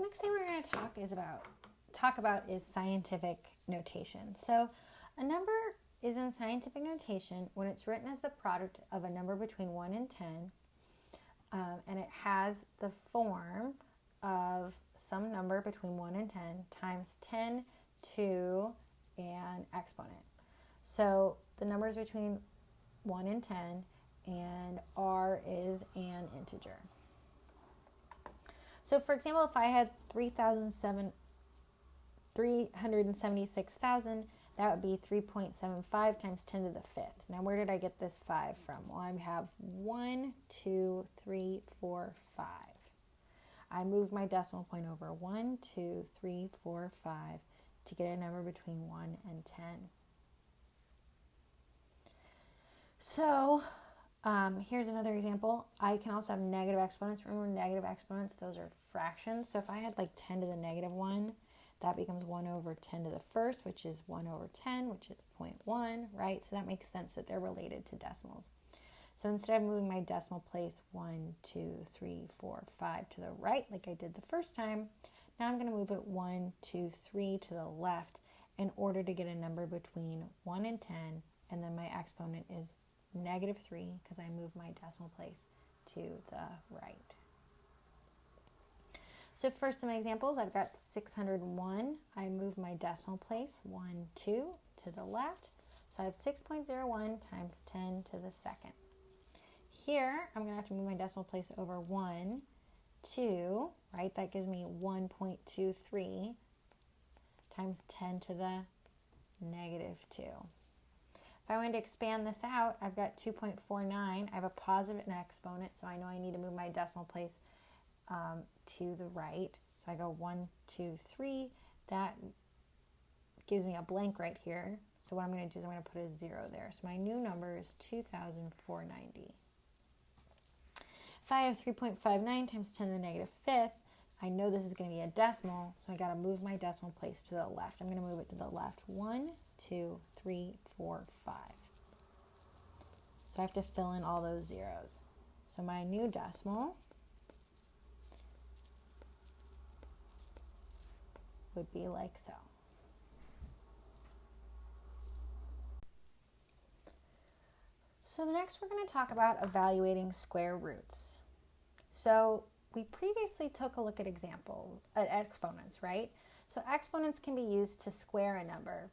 next thing we're going to talk about is scientific notation. So a number is in scientific notation when it's written as the product of a number between 1 and 10, and it has the form of some number between 1 and 10 times 10 to an exponent. So the numbers between 1 and 10, and r is an integer. So for example, if I had 376,000, that would be 3.75 times 10 to the fifth. Now where did I get this 5 from? Well, I have 1, 2, 3, 4, 5. I moved my decimal point over 1, 2, 3, 4, 5 to get a number between 1 and 10. So here's another example. I can also have negative exponents. Remember, negative exponents, those are fractions. So if I had like 10 to the negative 1, that becomes 1 over 10 to the first, which is 1 over 10, which is 0.1, right? So that makes sense that they're related to decimals. So instead of moving my decimal place 1, 2, 3, 4, 5 to the right, like I did the first time, now I'm going to move it 1, 2, 3 to the left in order to get a number between 1 and 10, and then my exponent is negative 3 because I moved my decimal place to the right. So for some examples, I've got 601. I move my decimal place 1, 2 to the left. So I have 6.01 times 10 to the second. Here, I'm going to have to move my decimal place over 1, 2, right? That gives me 1.23 times 10 to the negative 2. If I wanted to expand this out, I've got 2.49. I have a positive and exponent, so I know I need to move my decimal place to the right. So I go 1, 2, 3. That gives me a blank right here. So what I'm going to do is I'm going to put a 0 there. So my new number is 2,490. If I have 3.59 times 10 to the negative fifth, I know this is going to be a decimal, so I got to move my decimal place to the left. I'm going to move it to the left. 1, 2, 3, 4, 5. So I have to fill in all those zeros. So my new decimal would be like so. So next we're going to talk about evaluating square roots. So we previously took a look at exponents, right? So exponents can be used to square a number.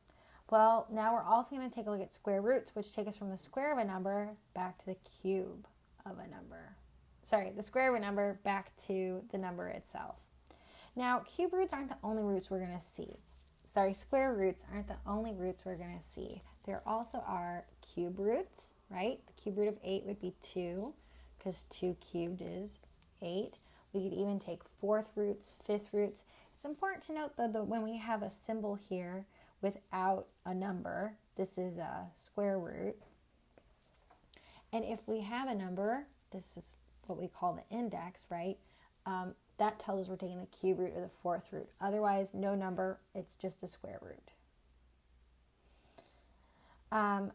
Well, now we're also going to take a look at square roots, which take us from the square of a number back to the cube of a number. Sorry, the square of a number back to the number itself. Now, cube roots aren't the only roots we're going to see. Square roots aren't the only roots we're going to see. There also are cube roots, right? The cube root of 8 would be 2, because 2 cubed is 8. We could even take fourth roots, fifth roots. It's important to note, though, that when we have a symbol here without a number, this is a square root. And if we have a number, this is what we call the index, right? That tells us we're taking the cube root or the fourth root. Otherwise, no number, it's just a square root.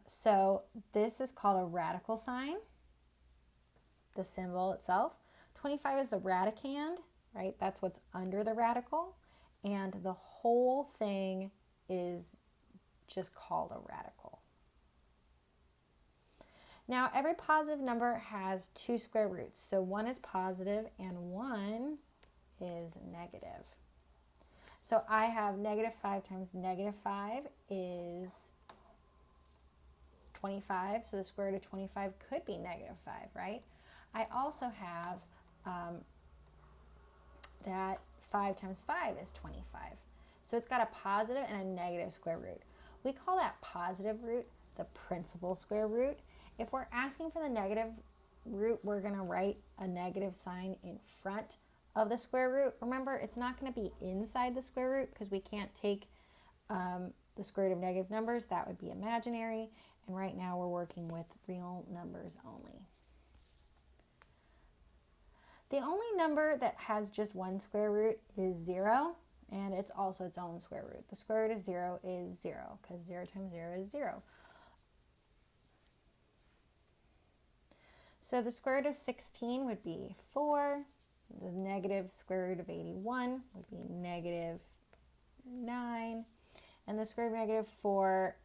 So this is called a radical sign, the symbol itself. 25 is the radicand, right? That's what's under the radical. And the whole thing is just called a radical. Now, every positive number has 2 square roots. So 1 is positive and 1 is negative. So I have negative 5 times negative 5 is 25. So the square root of 25 could be negative 5, right? I also have that 5 times 5 is 25. So it's got a positive and a negative square root. We call that positive root the principal square root. If we're asking for the negative root, we're going to write a negative sign in front of the square root. Remember, it's not going to be inside the square root because we can't take the square root of negative numbers. That would be imaginary. And right now we're working with real numbers only. The only number that has just one square root is 0, and it's also its own square root. The square root of 0 is 0 because 0 times 0 is 0. So the square root of 16 would be 4. The negative square root of 81 would be negative 9. And the square root of negative 4,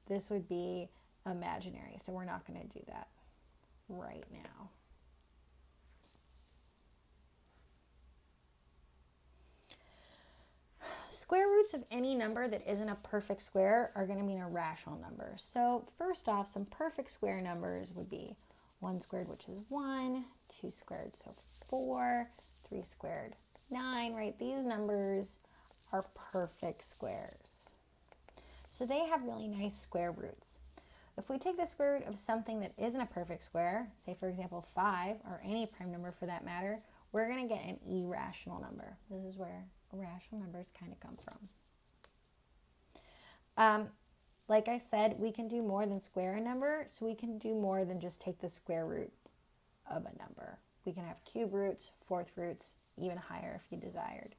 this would be imaginary. So we're not going to do that right now. Square roots of any number that isn't a perfect square are going to be an irrational number. So first off, some perfect square numbers would be 1 squared, which is 1, 2 squared, so 4, 3 squared, 9, right? These numbers are perfect squares. So they have really nice square roots. If we take the square root of something that isn't a perfect square, say for example 5, or any prime number for that matter, we're going to get an irrational number. This is where irrational numbers kind of come from. Like I said, we can do more than square a number, so we can do more than just take the square root of a number. We can have cube roots, fourth roots, even higher if you desired.